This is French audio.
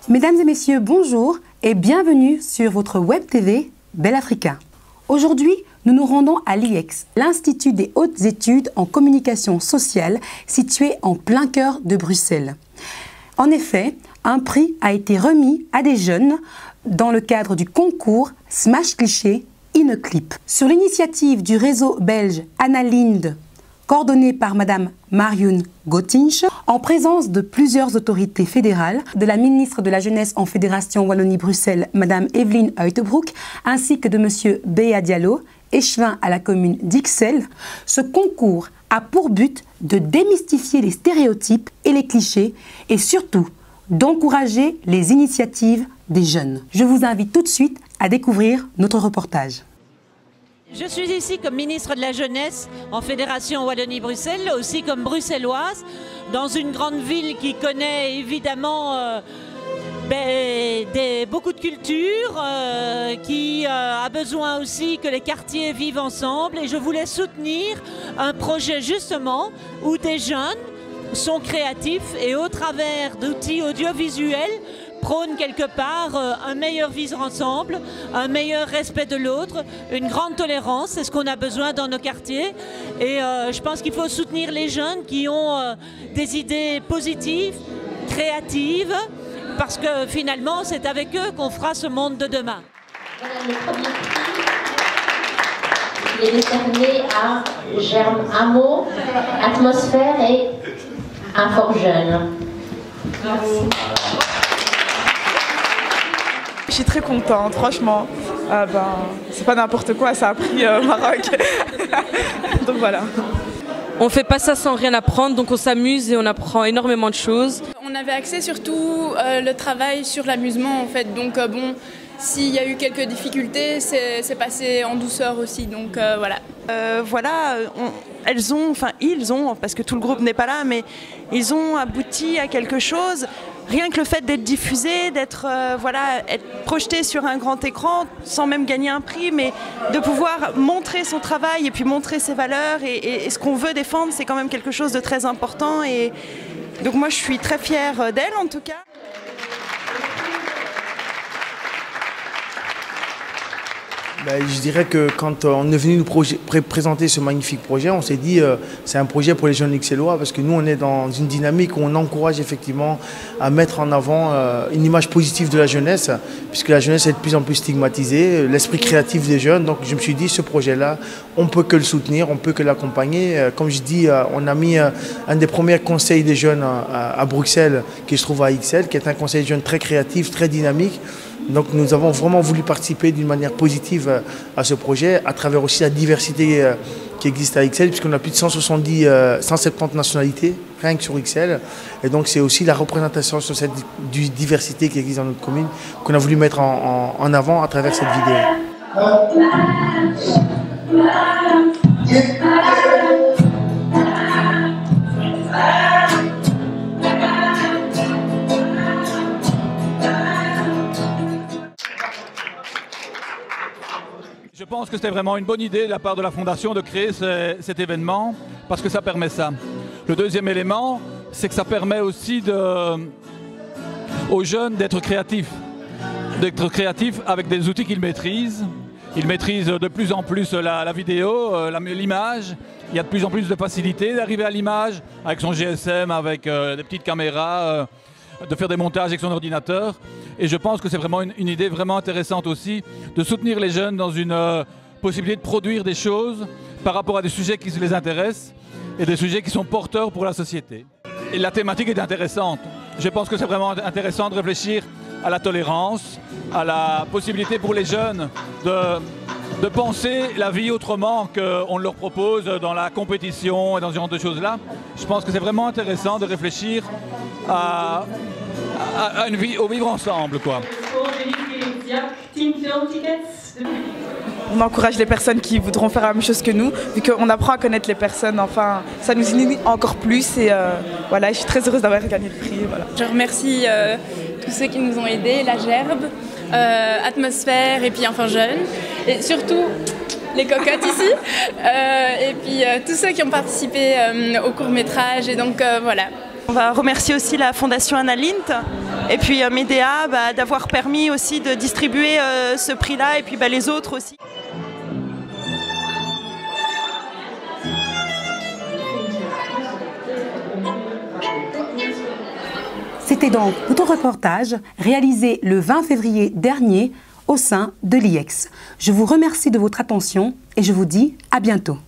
Mesdames et messieurs, bonjour et bienvenue sur votre web TV Bel Africa. Aujourd'hui, nous nous rendons à l'IEX, l'Institut des hautes études en communication sociale situé en plein cœur de Bruxelles. En effet, un prix a été remis à des jeunes dans le cadre du concours Smash Cliché in a Clip. Sur l'initiative du réseau belge Annalinde, coordonné par Madame Marion Gottinch, en présence de plusieurs autorités fédérales, de la ministre de la Jeunesse en Fédération Wallonie-Bruxelles, Madame Evelyne Uytebroek, ainsi que de Monsieur Béa Diallo, échevin à la commune d'Ixelles, ce concours a pour but de démystifier les stéréotypes et les clichés et surtout d'encourager les initiatives des jeunes. Je vous invite tout de suite à découvrir notre reportage. Je suis ici comme ministre de la Jeunesse en Fédération Wallonie-Bruxelles, aussi comme bruxelloise, dans une grande ville qui connaît évidemment beaucoup de culture, qui a besoin aussi que les quartiers vivent ensemble. Et je voulais soutenir un projet justement où des jeunes sont créatifs et au travers d'outils audiovisuels prône quelque part un meilleur vivre ensemble, un meilleur respect de l'autre, une grande tolérance, c'est ce qu'on a besoin dans nos quartiers. Et je pense qu'il faut soutenir les jeunes qui ont des idées positives, créatives, parce que finalement c'est avec eux qu'on fera ce monde de demain. Le premier prix, il est décerné à Germe Hameau, Atmosphère et un fort jeune. Bravo. Je suis très contente, franchement. C'est pas n'importe quoi, ça a pris Maroc. Donc voilà. On fait pas ça sans rien apprendre, donc on s'amuse et on apprend énormément de choses. On avait axé surtout le travail sur l'amusement en fait, donc bon, s'il y a eu quelques difficultés, c'est passé en douceur aussi, donc voilà. Ils ont, parce que tout le groupe n'est pas là, mais ils ont abouti à quelque chose. Rien que le fait d'être diffusé, d'être être projeté sur un grand écran, sans même gagner un prix, mais de pouvoir montrer son travail et puis montrer ses valeurs et ce qu'on veut défendre, c'est quand même quelque chose de très important. Et donc moi, je suis très fière d'elle, en tout cas. Je dirais que quand on est venu nous présenter ce magnifique projet, on s'est dit c'est un projet pour les jeunes ixellois parce que nous on est dans une dynamique où on encourage effectivement à mettre en avant une image positive de la jeunesse puisque la jeunesse est de plus en plus stigmatisée, l'esprit créatif des jeunes. Donc je me suis dit ce projet-là, on ne peut que le soutenir, on ne peut que l'accompagner. Comme je dis, on a mis un des premiers conseils des jeunes à Bruxelles qui se trouve à Ixelles, qui est un conseil de jeunes très créatif, très dynamique. Donc nous avons vraiment voulu participer d'une manière positive à ce projet, à travers aussi la diversité qui existe à Ixelles, puisqu'on a plus de 170 nationalités, rien que sur Ixelles. Et donc c'est aussi la représentation sur cette diversité qui existe dans notre commune qu'on a voulu mettre en avant à travers cette vidéo. Je pense que c'était vraiment une bonne idée de la part de la Fondation de créer cet événement parce que ça permet ça. Le deuxième élément, c'est que ça permet aussi aux jeunes d'être créatifs avec des outils qu'ils maîtrisent. Ils maîtrisent de plus en plus la vidéo, l'image. Il y a de plus en plus de facilité d'arriver à l'image avec son GSM, avec des petites caméras, de faire des montages avec son ordinateur. Et je pense que c'est vraiment une idée vraiment intéressante aussi de soutenir les jeunes dans une possibilité de produire des choses par rapport à des sujets qui les intéressent et des sujets qui sont porteurs pour la société. Et la thématique est intéressante. Je pense que c'est vraiment intéressant de réfléchir à la tolérance, à la possibilité pour les jeunes de penser la vie autrement qu'on leur propose dans la compétition et dans ce genre de choses-là. Je pense que c'est vraiment intéressant de réfléchir à une vie, au vivre ensemble, quoi. On encourage les personnes qui voudront faire la même chose que nous, vu qu'on apprend à connaître les personnes, enfin, ça nous unit encore plus et voilà, je suis très heureuse d'avoir gagné le prix. Voilà. Je remercie tous ceux qui nous ont aidés, la Gerbe, Atmosphère et puis Enfin Jeune, et surtout les cocottes ici, et puis tous ceux qui ont participé au court-métrage, et donc voilà. On va remercier aussi la Fondation Annalinde Et puis Médéa, d'avoir permis aussi de distribuer ce prix-là et puis les autres aussi. C'était donc notre reportage réalisé le 20 février dernier au sein de l'IEX. Je vous remercie de votre attention et je vous dis à bientôt.